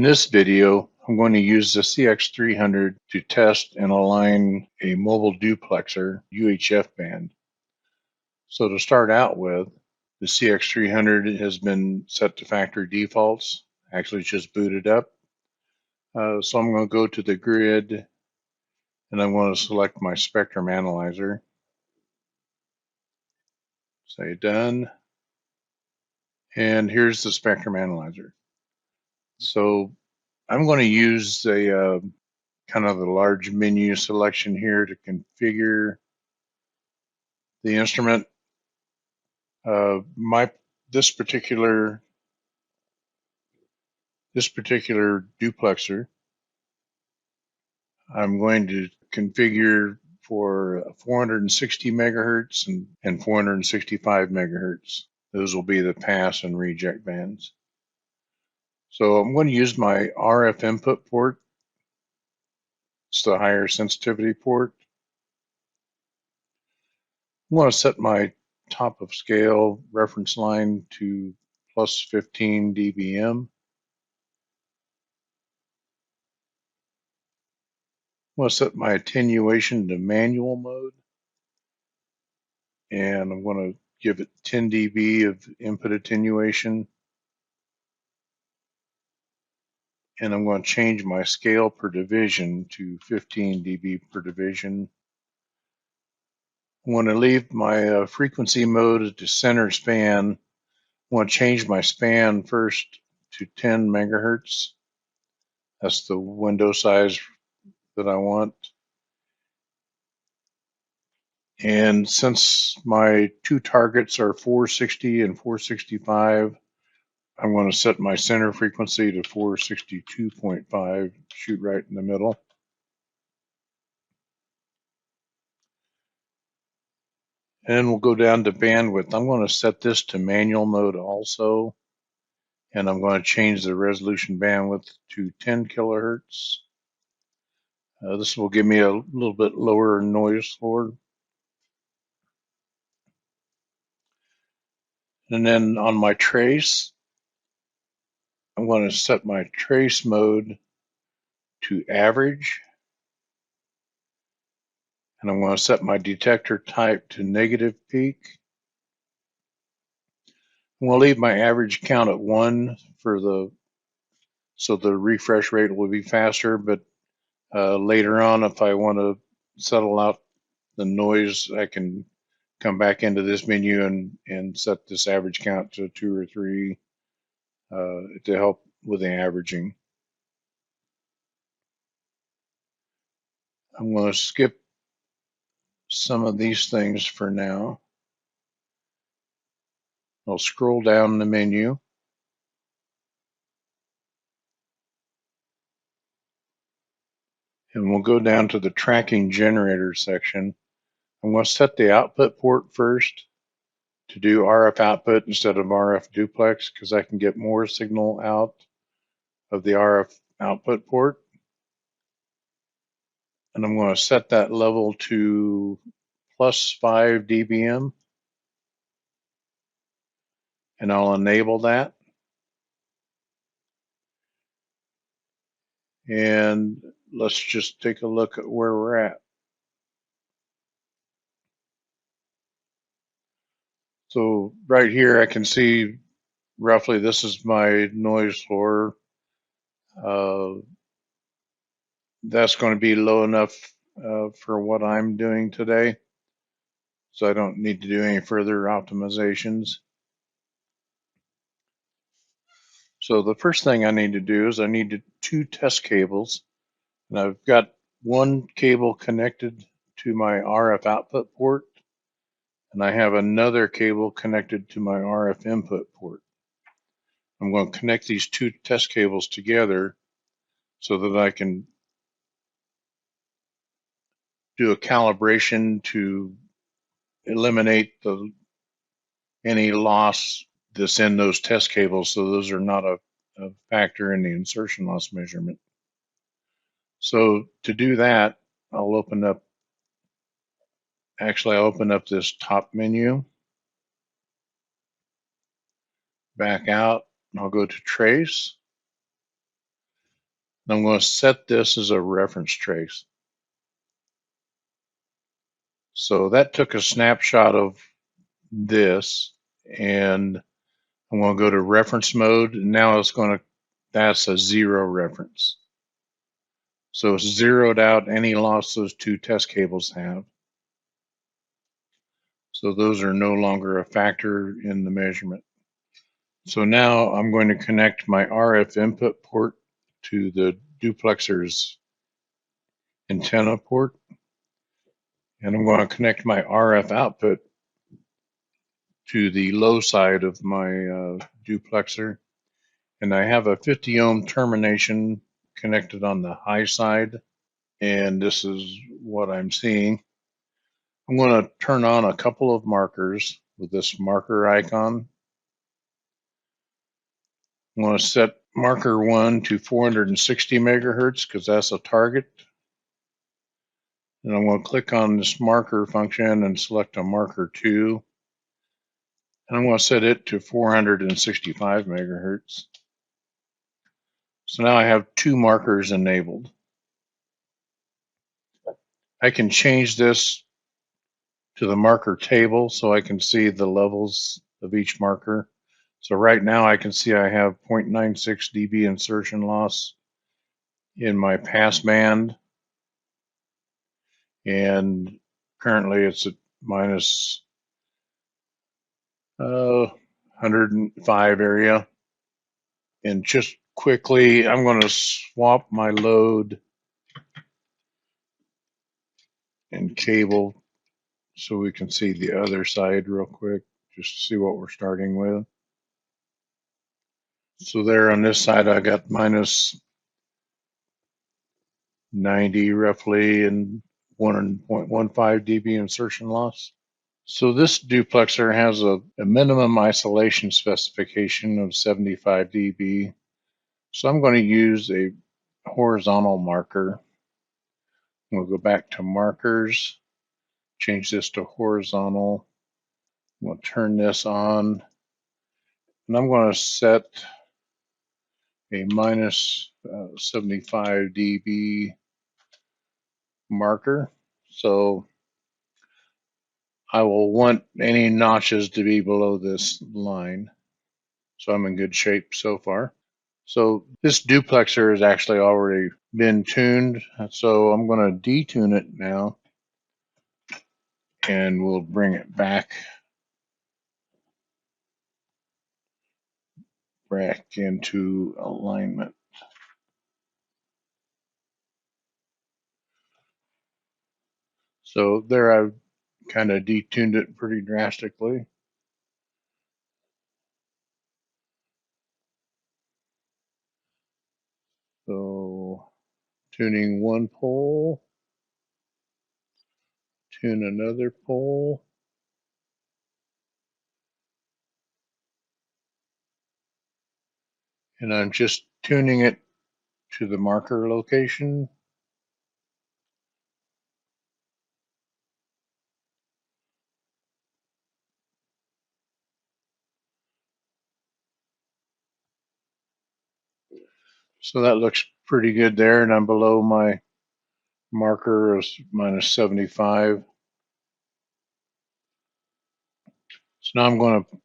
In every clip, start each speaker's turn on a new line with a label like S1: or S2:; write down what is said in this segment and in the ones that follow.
S1: In this video, I'm going to use the CX300 to test and align a mobile duplexer UHF band. So to start out with, the CX300 has been set to factory defaults. Actually, it's just booted up. So I'm going to go to the grid and I'm going to select my spectrum analyzer. Say done. And here's the spectrum analyzer. So I'm going to use a kind of the large menu selection here to configure the instrument. This particular duplexer, I'm going to configure for 460 megahertz and 465 megahertz. Those will be the pass and reject bands. So I'm going to use my RF input port. It's the higher sensitivity port. I want to set my top of scale reference line to plus 15 dBm. I want to set my attenuation to manual mode, and I'm going to give it 10 dB of input attenuation, and I'm going to change my scale per division to 15 dB per division. I want to leave my frequency mode to center span. I want to change my span first to 10 megahertz. That's the window size that I want. And since my two targets are 460 and 465, I'm going to set my center frequency to 462.5, shoot right in the middle. And we'll go down to bandwidth. I'm going to set this to manual mode also. And I'm going to change the resolution bandwidth to 10 kilohertz. This will give me a little bit lower noise floor. And then on my trace, I'm going to set my trace mode to average. And I'm going to set my detector type to negative peak. I'm going to leave my average count at 1 so the refresh rate will be faster, but later on, if I want to settle out the noise, I can come back into this menu and set this average count to 2 or 3 to help with the averaging. I'm going to skip some of these things for now. I'll scroll down the menu. And we'll go down to the tracking generator section. I'm going to set the output port first to do RF output instead of RF duplex because I can get more signal out of the RF output port. And I'm going to set that level to plus 5 dBm. And I'll enable that. And let's just take a look at where we're at. So right here, I can see roughly this is my noise floor. That's going to be low enough for what I'm doing today. So I don't need to do any further optimizations. So the first thing I need to do is I need 2 test cables. And I've got one cable connected to my RF output port, and I have another cable connected to my RF input port. I'm going to connect these 2 test cables together so that I can do a calibration to eliminate any loss that's in those test cables, so those are not a factor in the insertion loss measurement. So to do that, I'll open up this top menu, back out, and I'll go to trace. I'm going to set this as a reference trace. So that took a snapshot of this, and I'm going to go to reference mode, and now that's a 0 reference. So it's zeroed out any loss those two test cables have. So those are no longer a factor in the measurement. So now I'm going to connect my RF input port to the duplexer's antenna port, and I'm going to connect my RF output to the low side of my duplexer, and I have a 50 ohm termination connected on the high side, and this is what I'm seeing. I'm going to turn on a couple of markers with this marker icon. I'm going to set marker 1 to 460 megahertz because that's a target. And I'm going to click on this marker function and select a marker 2. And I'm going to set it to 465 megahertz. So now I have 2 markers enabled. I can change this to the marker table so I can see the levels of each marker. So right now I can see I have 0.96 dB insertion loss in my pass band, and currently it's at minus 105 area. And just quickly, I'm going to swap my load and cable so we can see the other side real quick, just to see what we're starting with. So there on this side, I got minus 90 roughly and 1.15 dB insertion loss. So this duplexer has a minimum isolation specification of 75 dB. So I'm going to use a horizontal marker. We'll go back to markers, change this to horizontal. I'm going to turn this on, and I'm going to set a minus 75 dB marker. So I will want any notches to be below this line. So I'm in good shape so far. So this duplexer has actually already been tuned. So I'm going to detune it now, and we'll bring it back into alignment. So there I've kind of detuned it pretty drastically. So tuning one pole, tune another pole. And I'm just tuning it to the marker location. So that looks pretty good there, and I'm below my marker of minus 75. So now I'm going to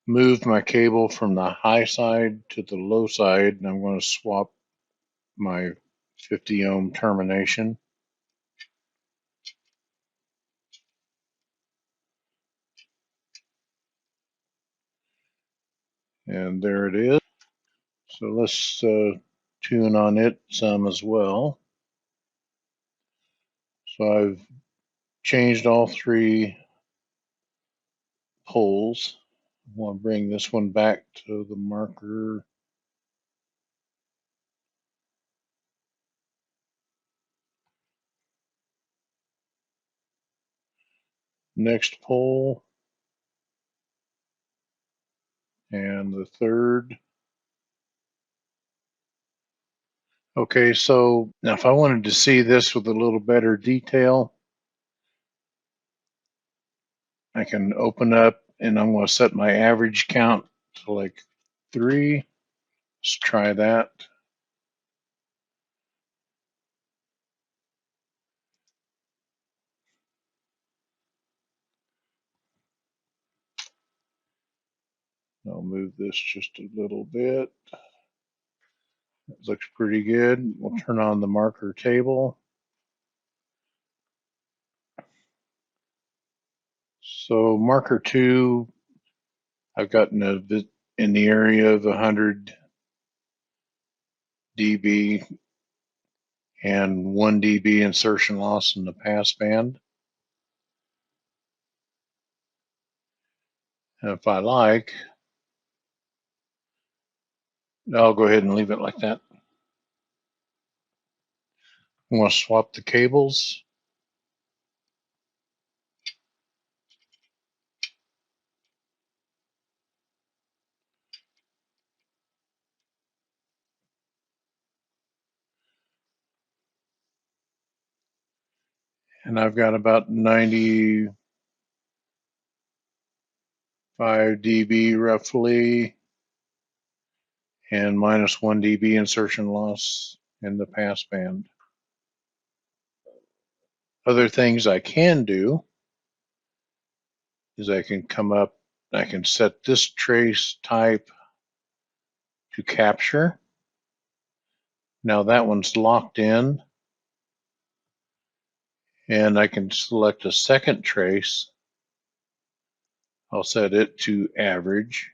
S1: move my cable from the high side to the low side, and I'm going to swap my 50 ohm termination. And there it is. So let's tune on it some as well. So I've changed all 3 poles. I want to bring this one back to the marker. Next pole. And the third. Okay, so now if I wanted to see this with a little better detail, I can open up, and I'm going to set my average count to like 3. Let's try that. I'll move this just a little bit. It looks pretty good. We'll turn on the marker table. So marker 2, I've gotten a bit in the area of 100 dB and 1 dB insertion loss in the pass band. And if I like, I'll go ahead and leave it like that. I'm going to swap the cables. And I've got about 95 dB roughly and minus 1 dB insertion loss in the pass band. Other things I can do is I can come up, I can set this trace type to capture. Now that one's locked in, and I can select a second trace. I'll set it to average,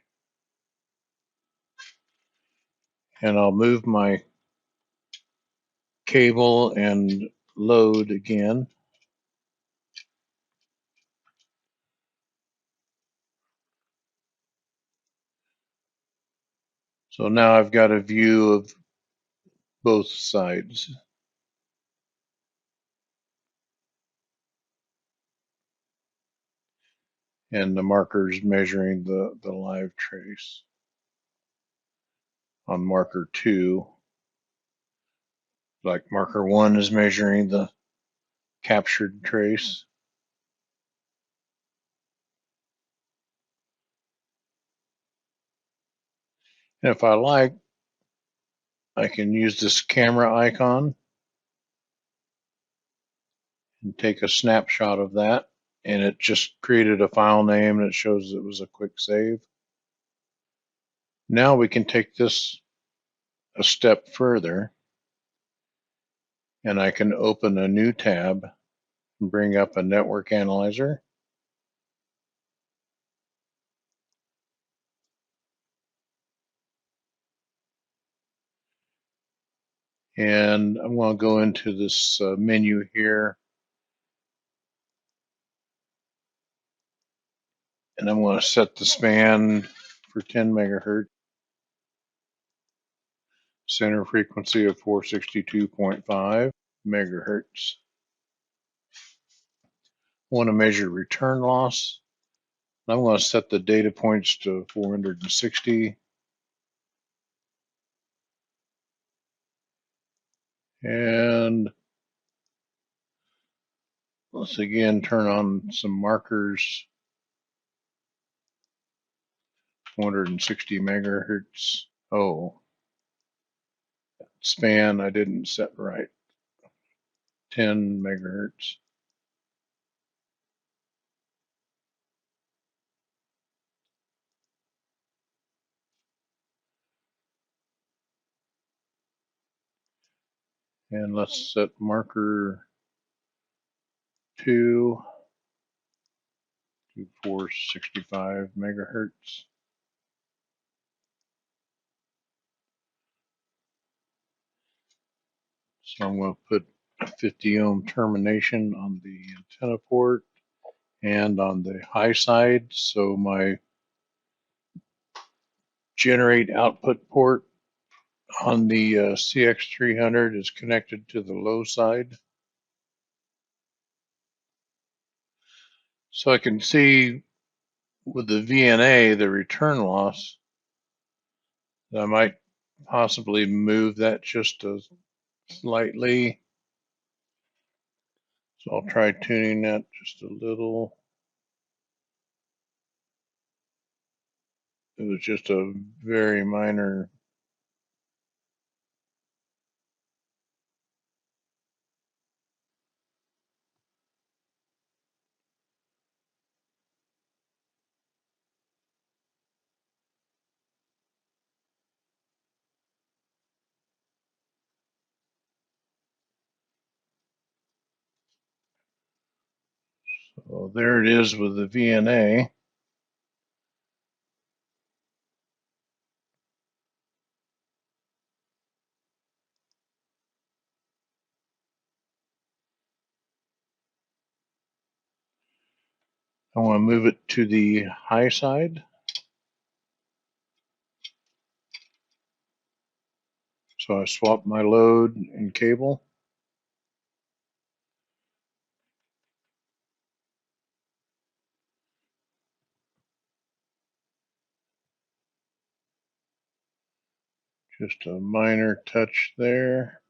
S1: and I'll move my cable and load again. So now I've got a view of both sides. And the marker's measuring the live trace. On marker 2, like marker 1 is measuring the captured trace. And if I like, I can use this camera icon and take a snapshot of that, and it just created a file name and it shows it was a quick save. Now we can take this a step further, and I can open a new tab and bring up a network analyzer. And I'm going to go into this menu here, and I'm going to set the span for 10 megahertz, center frequency of 462.5 megahertz. I want to measure return loss. I'm going to set the data points to 460. And let's again turn on some markers. 460 megahertz. Oh, span I didn't set right. 10 megahertz. And let's set marker 2 to 465 megahertz. So I'm going to put a 50 ohm termination on the antenna port and on the high side, so my generate output port on the CX300 is connected to the low side. So I can see with the VNA, the return loss, I might possibly move that just slightly. So I'll try tuning that just a little. It was just a very minor. So there it is with the VNA. I want to move it to the high side. So I swap my load and cable. Just a minor touch there.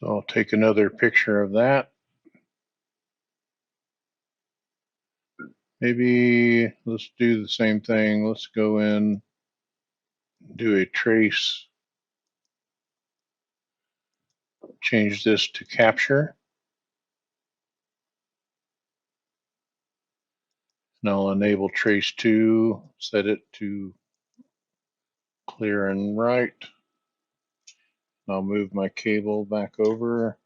S1: So I'll take another picture of that. Maybe let's do the same thing. Let's go in, do a trace, change this to capture. And I'll enable trace 2, set it to clear and right. I'll move my cable back over.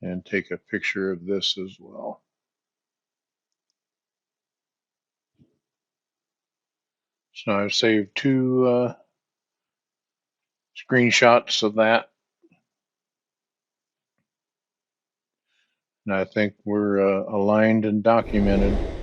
S1: And take a picture of this as well. So I've saved 2 screenshots of that. And I think we're aligned and documented.